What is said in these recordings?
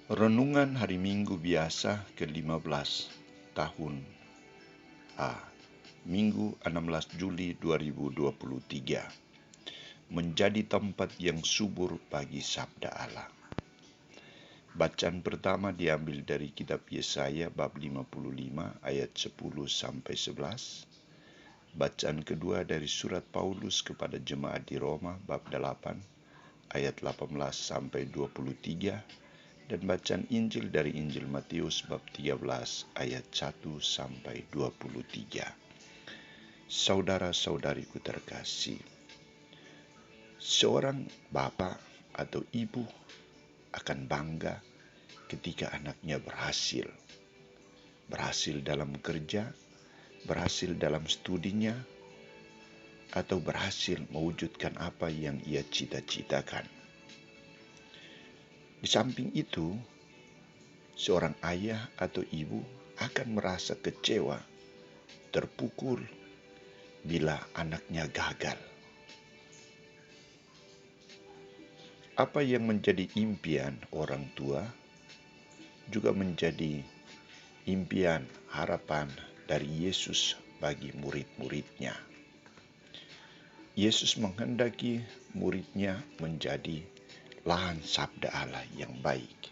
Renungan Hari Minggu Biasa ke-15 tahun A, Minggu 16 Juli 2023, menjadi tempat yang subur bagi sabda Allah. Bacaan pertama diambil dari kitab Yesaya bab 55 ayat 10-11. Bacaan kedua dari surat Paulus kepada jemaat di Roma bab 8 ayat 18-23. Dan bacaan Injil dari Injil Matius bab 13 ayat 1-23. Saudara-saudariku terkasih, seorang bapak atau ibu akan bangga ketika anaknya berhasil dalam kerja, berhasil dalam studinya, atau berhasil mewujudkan apa yang ia cita-citakan. Di samping itu, seorang ayah atau ibu akan merasa kecewa, terpukul bila anaknya gagal. Apa yang menjadi impian orang tua juga menjadi impian harapan dari Yesus bagi murid-muridnya. Yesus menghendaki muridnya menjadi lahan sabda Allah yang baik,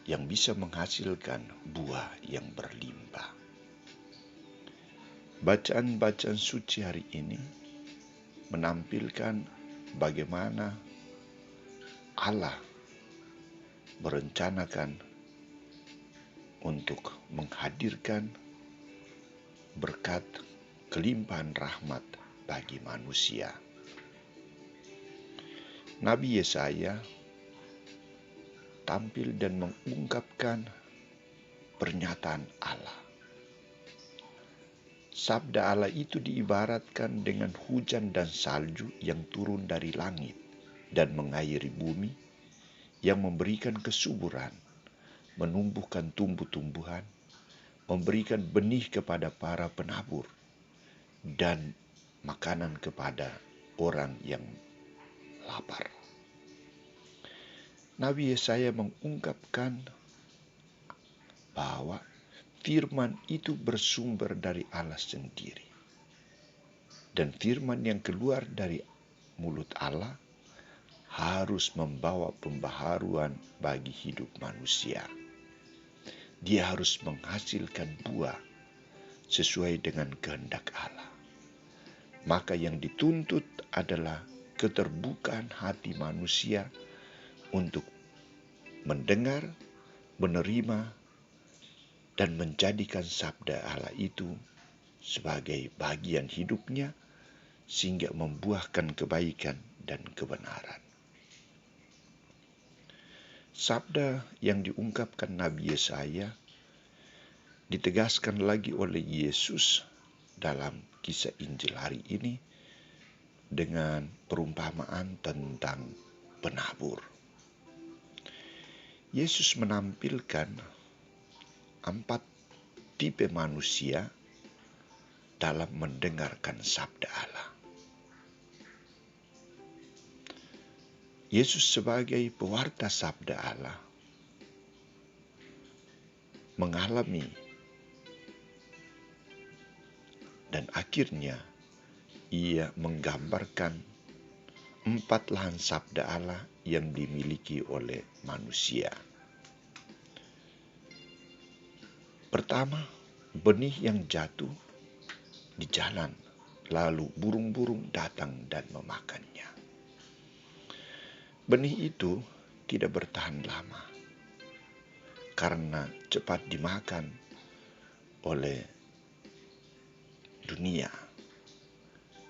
yang bisa menghasilkan buah yang berlimpah. Bacaan-bacaan suci hari ini menampilkan bagaimana Allah merencanakan untuk menghadirkan berkat kelimpahan rahmat bagi manusia. Nabi Yesaya tampil dan mengungkapkan pernyataan Allah. Sabda Allah itu diibaratkan dengan hujan dan salju yang turun dari langit dan mengairi bumi, yang memberikan kesuburan, menumbuhkan tumbuh-tumbuhan, memberikan benih kepada para penabur, dan makanan kepada orang yang lapar. Nabi Yesaya mengungkapkan bahwa firman itu bersumber dari Allah sendiri. Dan firman yang keluar dari mulut Allah harus membawa pembaharuan bagi hidup manusia. Dia harus menghasilkan buah sesuai dengan kehendak Allah. Maka yang dituntut adalah keterbukaan hati manusia untuk mendengar, menerima, dan menjadikan sabda Allah itu sebagai bagian hidupnya sehingga membuahkan kebaikan dan kebenaran. Sabda yang diungkapkan Nabi Yesaya ditegaskan lagi oleh Yesus dalam kisah Injil hari ini dengan perumpamaan tentang penabur. Yesus menampilkan 4 tipe manusia dalam mendengarkan sabda Allah. Yesus sebagai pewarta sabda Allah mengalami dan akhirnya ia menggambarkan 4 lahan sabda Allah yang dimiliki oleh manusia. Pertama, benih yang jatuh di jalan, lalu burung-burung datang dan memakannya. Benih itu tidak bertahan lama karena cepat dimakan oleh dunia.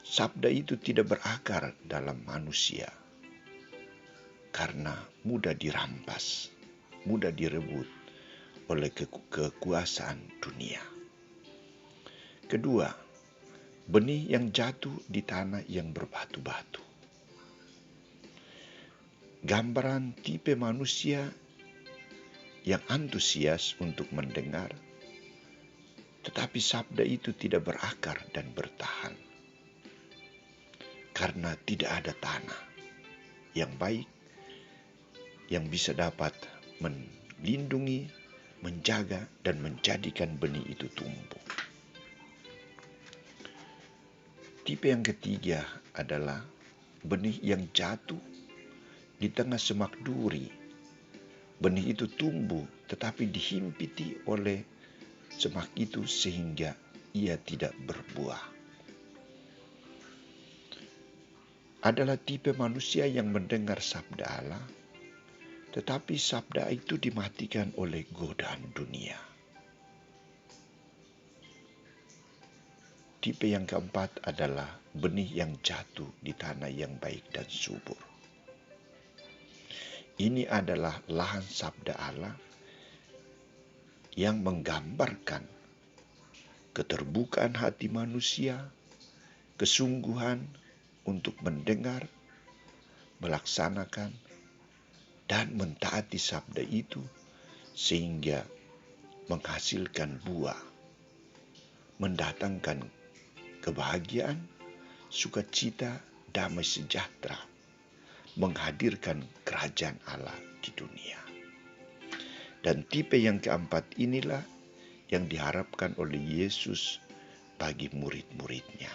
Sabda itu tidak berakar dalam manusia karena mudah dirampas, mudah direbut oleh kekuasaan dunia. Kedua, benih yang jatuh di tanah yang berbatu-batu. Gambaran tipe manusia yang antusias untuk mendengar, tetapi sabda itu tidak berakar dan bertahan karena tidak ada tanah yang baik yang bisa dapat melindungi, menjaga, dan menjadikan benih itu tumbuh. Tipe yang ketiga adalah benih yang jatuh di tengah semak duri. Benih itu tumbuh tetapi dihimpiti oleh semak itu sehingga ia tidak berbuah. Adalah tipe manusia yang mendengar sabda Allah, tetapi sabda itu dimatikan oleh godaan dunia. Tipe yang keempat adalah benih yang jatuh di tanah yang baik dan subur. Ini adalah lahan sabda Allah yang menggambarkan keterbukaan hati manusia, kesungguhan untuk mendengar, melaksanakan, dan mentaati sabda itu sehingga menghasilkan buah, mendatangkan kebahagiaan, sukacita, damai sejahtera, menghadirkan kerajaan Allah di dunia. Dan tipe yang keempat inilah yang diharapkan oleh Yesus bagi murid-muridnya.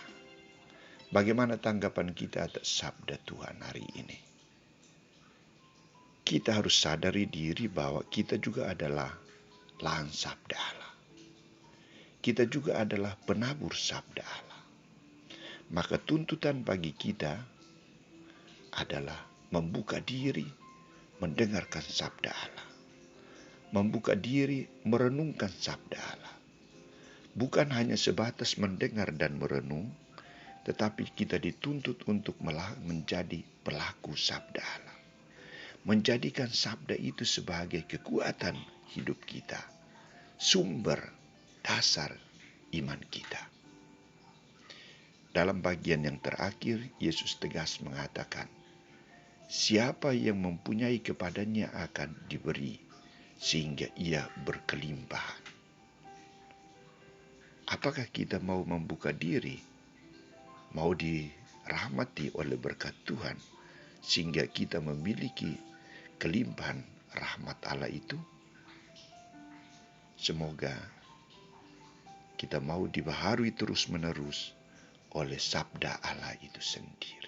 Bagaimana tanggapan kita atas sabda Tuhan hari ini? Kita harus sadari diri bahwa kita juga adalah lahan sabda Allah. Kita juga adalah penabur sabda Allah. Maka tuntutan bagi kita adalah membuka diri, mendengarkan sabda Allah. Membuka diri, merenungkan sabda Allah. Bukan hanya sebatas mendengar dan merenung, tetapi kita dituntut untuk menjadi pelaku sabda Allah. Menjadikan sabda itu sebagai kekuatan hidup kita, sumber dasar iman kita. Dalam bagian yang terakhir, Yesus tegas mengatakan, siapa yang mempunyai kepadanya akan diberi, sehingga ia berkelimpahan. Apakah kita mau membuka diri, mau dirahmati oleh berkat Tuhan, sehingga kita memiliki kelimpahan rahmat Allah itu? Semoga kita mau dibaharui terus-menerus oleh sabda Allah itu sendiri.